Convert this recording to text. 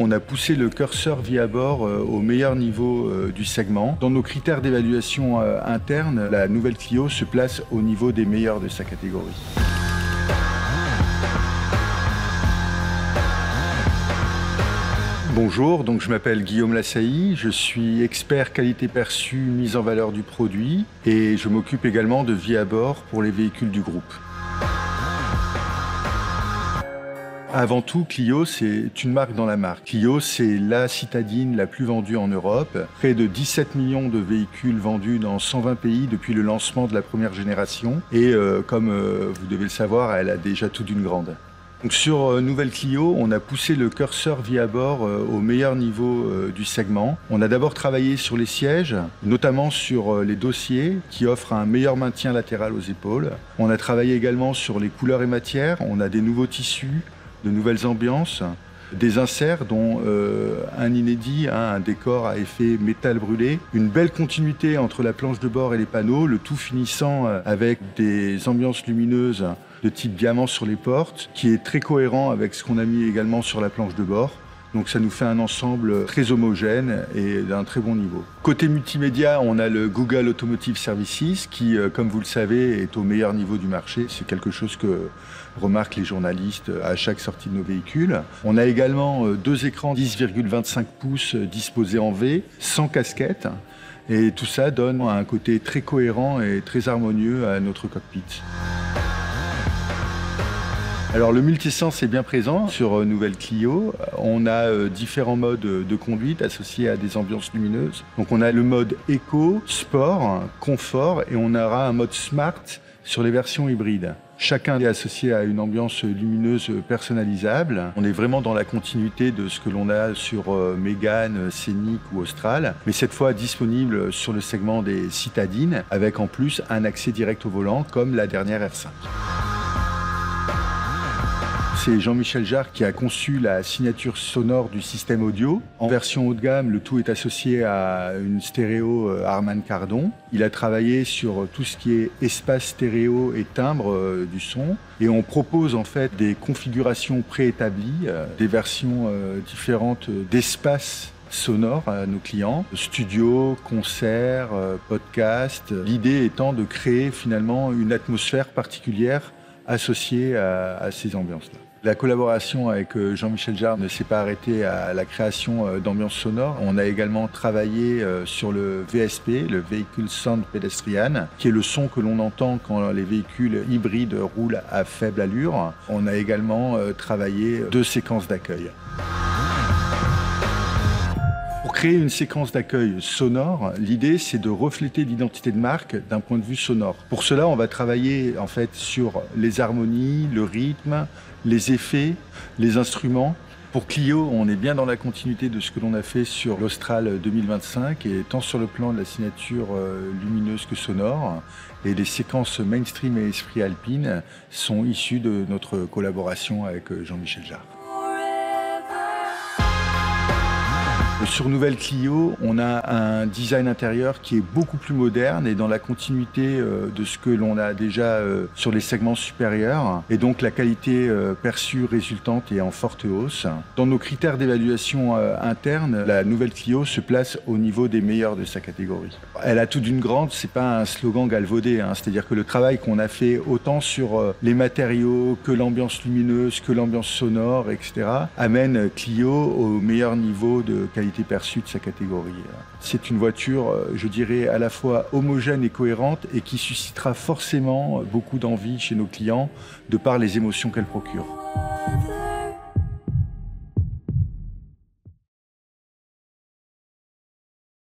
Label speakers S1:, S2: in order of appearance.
S1: On a poussé le curseur vie à bord au meilleur niveau du segment. Dans nos critères d'évaluation interne, la nouvelle Clio se place au niveau des meilleurs de sa catégorie. Bonjour, donc je m'appelle Guillaume Lassailly, je suis expert qualité perçue, mise en valeur du produit et je m'occupe également de vie à bord pour les véhicules du groupe. Avant tout, Clio, c'est une marque dans la marque. Clio, c'est la citadine la plus vendue en Europe. Près de 17 millions de véhicules vendus dans 120 pays depuis le lancement de la première génération. Et comme vous devez le savoir, elle a déjà tout d'une grande. Donc sur Nouvelle Clio, on a poussé le curseur vie à bord au meilleur niveau du segment. On a d'abord travaillé sur les sièges, notamment sur les dossiers qui offrent un meilleur maintien latéral aux épaules. On a travaillé également sur les couleurs et matières. On a des nouveaux tissus, de nouvelles ambiances, des inserts dont un inédit, un décor à effet métal brûlé, une belle continuité entre la planche de bord et les panneaux, le tout finissant avec des ambiances lumineuses de type diamant sur les portes, qui est très cohérent avec ce qu'on a mis également sur la planche de bord. Donc ça nous fait un ensemble très homogène et d'un très bon niveau. Côté multimédia, on a le Google Automotive Services qui, comme vous le savez, est au meilleur niveau du marché. C'est quelque chose que remarquent les journalistes à chaque sortie de nos véhicules. On a également deux écrans 10,25 pouces disposés en V, sans casquette. Et tout ça donne un côté très cohérent et très harmonieux à notre cockpit. Alors le multisens est bien présent sur Nouvelle Clio. On a différents modes de conduite associés à des ambiances lumineuses. Donc on a le mode éco, sport, confort et on aura un mode smart sur les versions hybrides. Chacun est associé à une ambiance lumineuse personnalisable. On est vraiment dans la continuité de ce que l'on a sur Mégane, Scénic ou Austral, mais cette fois disponible sur le segment des citadines, avec en plus un accès direct au volant comme la dernière R5. C'est Jean-Michel Jarre qui a conçu la signature sonore du système audio. En version haut de gamme, le tout est associé à une stéréo Harman Kardon. Il a travaillé sur tout ce qui est espace stéréo et timbre du son. Et on propose en fait des configurations préétablies, des versions différentes d'espace sonore à nos clients, studio, concert, podcast. L'idée étant de créer finalement une atmosphère particulière associée à ces ambiances-là. La collaboration avec Jean-Michel Jarre ne s'est pas arrêtée à la création d'ambiances sonores. On a également travaillé sur le VSP, le Vehicle Sound Pedestrian, qui est le son que l'on entend quand les véhicules hybrides roulent à faible allure. On a également travaillé deux séquences d'accueil. Pour créer une séquence d'accueil sonore, l'idée c'est de refléter l'identité de marque d'un point de vue sonore. Pour cela, on va travailler en fait sur les harmonies, le rythme, les effets, les instruments. Pour Clio, on est bien dans la continuité de ce que l'on a fait sur l'Austral 2025, et tant sur le plan de la signature lumineuse que sonore. Et les séquences mainstream et esprit alpine sont issues de notre collaboration avec Jean-Michel Jarre. Sur Nouvelle Clio, on a un design intérieur qui est beaucoup plus moderne et dans la continuité de ce que l'on a déjà sur les segments supérieurs. Et donc la qualité perçue résultante est en forte hausse. Dans nos critères d'évaluation interne, la Nouvelle Clio se place au niveau des meilleurs de sa catégorie. Elle a tout d'une grande, c'est pas un slogan galvaudé, hein. C'est-à-dire que le travail qu'on a fait autant sur les matériaux que l'ambiance lumineuse, que l'ambiance sonore, etc. amène Clio au meilleur niveau de qualité perçue de sa catégorie. C'est une voiture, je dirais, à la fois homogène et cohérente et qui suscitera forcément beaucoup d'envie chez nos clients de par les émotions qu'elle procure.